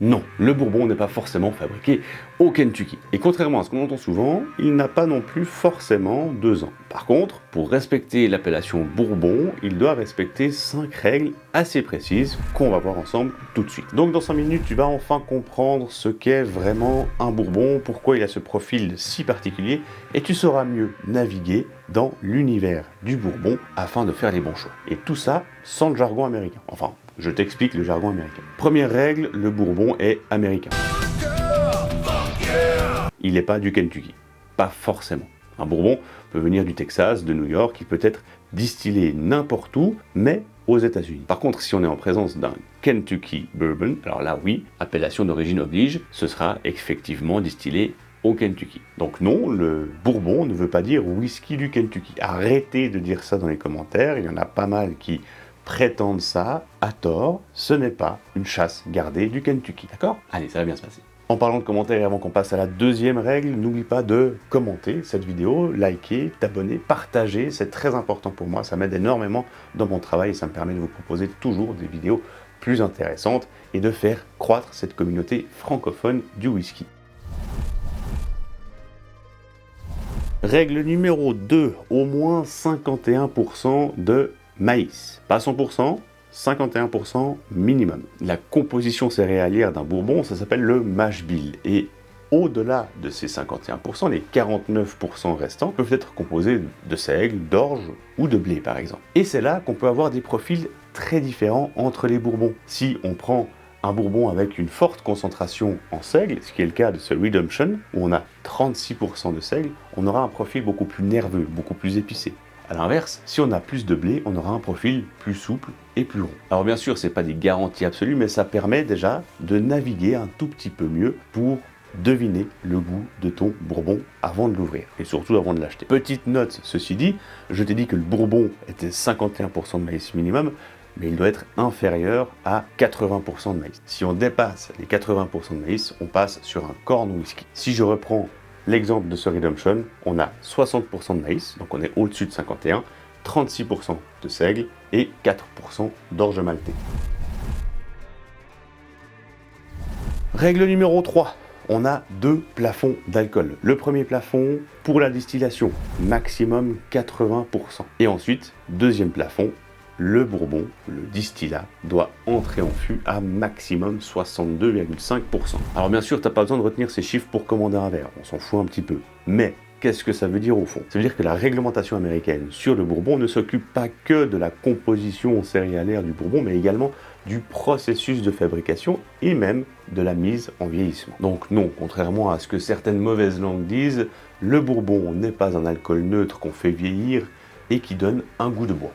Non, le bourbon n'est pas forcément fabriqué au Kentucky. Et contrairement à ce qu'on entend souvent, il n'a pas non plus forcément 2 ans. Par contre, pour respecter l'appellation bourbon, il doit respecter 5 règles assez précises qu'on va voir ensemble tout de suite. Donc dans 5 minutes, tu vas enfin comprendre ce qu'est vraiment un bourbon, pourquoi il a ce profil si particulier, et tu sauras mieux naviguer dans l'univers du bourbon afin de faire les bons choix. Et tout ça sans le jargon américain. Enfin, je t'explique le jargon américain. Première règle, le bourbon est américain. Il n'est pas du Kentucky. Pas forcément. Un bourbon peut venir du Texas, de New York, il peut être distillé n'importe où, mais aux États-Unis. Par contre, si on est en présence d'un Kentucky Bourbon, alors là oui, appellation d'origine oblige, ce sera effectivement distillé au Kentucky. Donc non, le bourbon ne veut pas dire whisky du Kentucky. Arrêtez de dire ça dans les commentaires, il y en a pas mal qui prétendent ça à tort, ce n'est pas une chasse gardée du Kentucky, d'accord? Allez, ça va bien se passer. En parlant de commentaires, et avant qu'on passe à la deuxième règle, n'oublie pas de commenter cette vidéo, liker, t'abonner, partager, c'est très important pour moi, ça m'aide énormément dans mon travail et ça me permet de vous proposer toujours des vidéos plus intéressantes et de faire croître cette communauté francophone du whisky. Règle numéro 2, au moins 51% de maïs. Pas 100%, 51% minimum. La composition céréalière d'un bourbon, ça s'appelle le mash bill. Et au-delà de ces 51%, les 49% restants peuvent être composés de seigle, d'orge ou de blé par exemple. Et c'est là qu'on peut avoir des profils très différents entre les bourbons. Si on prend un bourbon avec une forte concentration en seigle, ce qui est le cas de ce Redemption, où on a 36% de seigle, on aura un profil beaucoup plus nerveux, beaucoup plus épicé. A l'inverse, si on a plus de blé, on aura un profil plus souple et plus rond. Alors bien sûr, c'est pas des garanties absolues, mais ça permet déjà de naviguer un tout petit peu mieux pour deviner le goût de ton bourbon avant de l'ouvrir, et surtout avant de l'acheter. Petite note, ceci dit, je t'ai dit que le bourbon était 51% de maïs minimum, mais il doit être inférieur à 80% de maïs. Si on dépasse les 80% de maïs, on passe sur un corn whisky. Si je reprends l'exemple de ce Redemption, on a 60% de maïs, donc on est au-dessus de 51, 36% de seigle et 4% d'orge maltais. Règle numéro 3, on a 2 plafonds d'alcool. Le premier plafond pour la distillation, maximum 80%. Et ensuite, deuxième plafond, le bourbon, le distillat, doit entrer en fût à maximum 62,5%. Alors bien sûr, tu n'as pas besoin de retenir ces chiffres pour commander un verre, on s'en fout un petit peu. Mais qu'est-ce que ça veut dire au fond? Ça veut dire que la réglementation américaine sur le bourbon ne s'occupe pas que de la composition céréalière du bourbon, mais également du processus de fabrication et même de la mise en vieillissement. Donc non, contrairement à ce que certaines mauvaises langues disent, le bourbon n'est pas un alcool neutre qu'on fait vieillir et qui donne un goût de bois.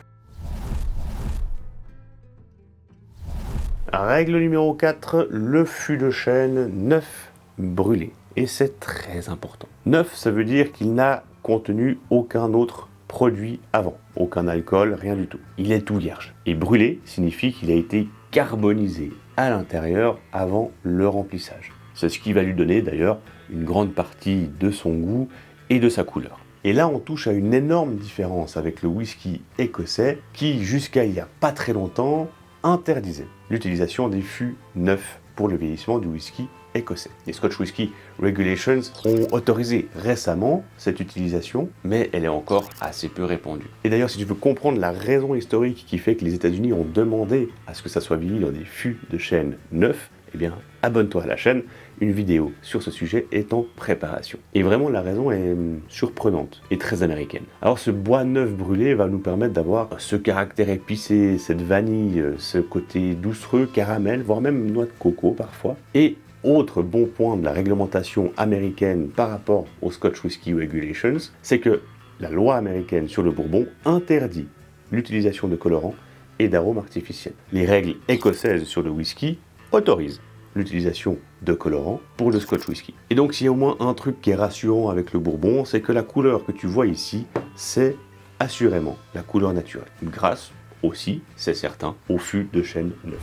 Règle numéro 4, le fût de chêne neuf brûlé. Et c'est très important. Neuf, ça veut dire qu'il n'a contenu aucun autre produit avant. Aucun alcool, rien du tout. Il est tout vierge. Et brûlé signifie qu'il a été carbonisé à l'intérieur avant le remplissage. C'est ce qui va lui donner d'ailleurs une grande partie de son goût et de sa couleur. Et là, on touche à une énorme différence avec le whisky écossais qui, jusqu'à il n'y a pas très longtemps, interdisait l'utilisation des fûts neufs pour le vieillissement du whisky écossais. Les Scotch Whisky Regulations ont autorisé récemment cette utilisation, mais elle est encore assez peu répandue. Et d'ailleurs, si tu veux comprendre la raison historique qui fait que les États-Unis ont demandé à ce que ça soit vieilli dans des fûts de chêne neufs, eh bien, abonne-toi à la chaîne, une vidéo sur ce sujet est en préparation. Et vraiment, la raison est surprenante et très américaine. Alors, ce bois neuf brûlé va nous permettre d'avoir ce caractère épicé, cette vanille, ce côté doucereux, caramel, voire même noix de coco parfois. Et autre bon point de la réglementation américaine par rapport aux Scotch Whisky Regulations, c'est que la loi américaine sur le bourbon interdit l'utilisation de colorants et d'arômes artificiels. Les règles écossaises sur le whisky autorisent l'utilisation de colorants pour le Scotch Whisky. Et donc s'il y a au moins un truc qui est rassurant avec le bourbon, c'est que la couleur que tu vois ici, c'est assurément la couleur naturelle. Grâce aussi, c'est certain, au fût de chêne neuf.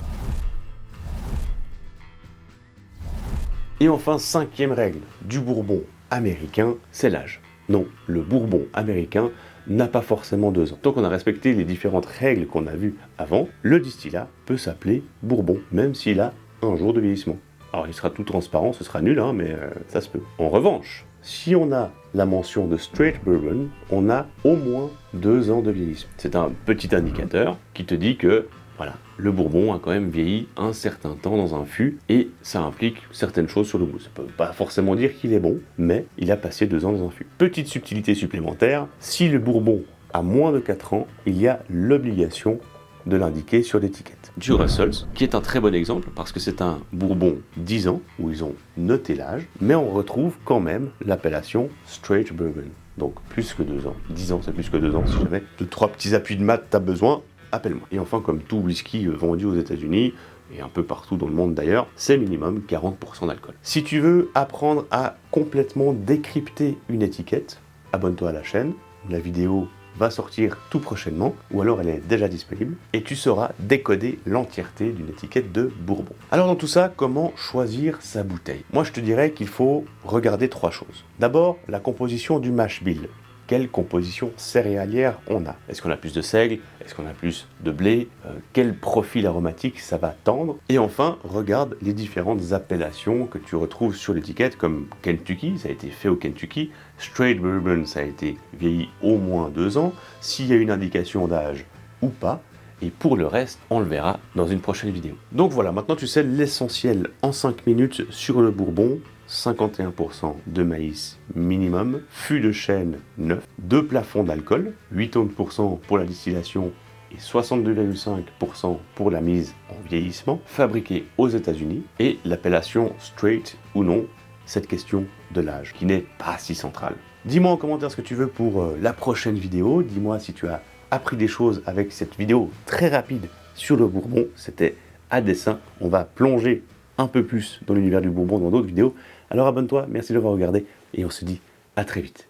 Et enfin, 5e règle du bourbon américain, c'est l'âge. Non, le bourbon américain n'a pas forcément 2 ans. Tant qu'on a respecté les différentes règles qu'on a vues avant, le distillat peut s'appeler bourbon, même s'il a un jour de vieillissement. Alors il sera tout transparent, ce sera nul, hein, mais ça se peut. En revanche, si on a la mention de Straight Bourbon, on a au moins 2 ans de vieillissement. C'est un petit indicateur qui te dit que voilà, le bourbon a quand même vieilli un certain temps dans un fût et ça implique certaines choses sur le goût. Ça ne peut pas forcément dire qu'il est bon, mais il a passé 2 ans dans un fût. Petite subtilité supplémentaire, si le bourbon a moins de 4 ans, il y a l'obligation de l'indiquer sur l'étiquette. Du Russell's, qui est un très bon exemple parce que c'est un bourbon 10 ans où ils ont noté l'âge, mais on retrouve quand même l'appellation Straight Bourbon. Donc plus que 2 ans. 10 ans, c'est plus que 2 ans si jamais. 2-3 petits appuis de maths, t'as besoin, appelle-moi. Et enfin, comme tout whisky vendu aux États-Unis, et un peu partout dans le monde d'ailleurs, c'est minimum 40% d'alcool. Si tu veux apprendre à complètement décrypter une étiquette, abonne-toi à la chaîne. La vidéo va sortir tout prochainement, ou alors elle est déjà disponible, et tu sauras décoder l'entièreté d'une étiquette de bourbon. Alors dans tout ça, comment choisir sa bouteille? Moi je te dirais qu'il faut regarder 3 choses. D'abord, la composition du mash bill. Quelle composition céréalière on a? Est-ce qu'on a plus de seigle? Est-ce qu'on a plus de blé? Quel profil aromatique ça va tendre? Et enfin, regarde les différentes appellations que tu retrouves sur l'étiquette, comme Kentucky, ça a été fait au Kentucky, Straight Bourbon, ça a été vieilli au moins 2 ans, s'il y a une indication d'âge ou pas, et pour le reste, on le verra dans une prochaine vidéo. Donc voilà, maintenant tu sais l'essentiel en 5 minutes sur le bourbon. 51% de maïs minimum, fût de chêne neuf, 2 plafonds d'alcool, 80% pour la distillation et 62,5% pour la mise en vieillissement, fabriqué aux États-Unis, et l'appellation straight ou non, cette question de l'âge, qui n'est pas si centrale. Dis-moi en commentaire ce que tu veux pour la prochaine vidéo, dis-moi si tu as appris des choses avec cette vidéo très rapide sur le bourbon, c'était à dessein, on va plonger un peu plus dans l'univers du bourbon dans d'autres vidéos. Alors abonne-toi, merci de l'avoir regardé et on se dit à très vite.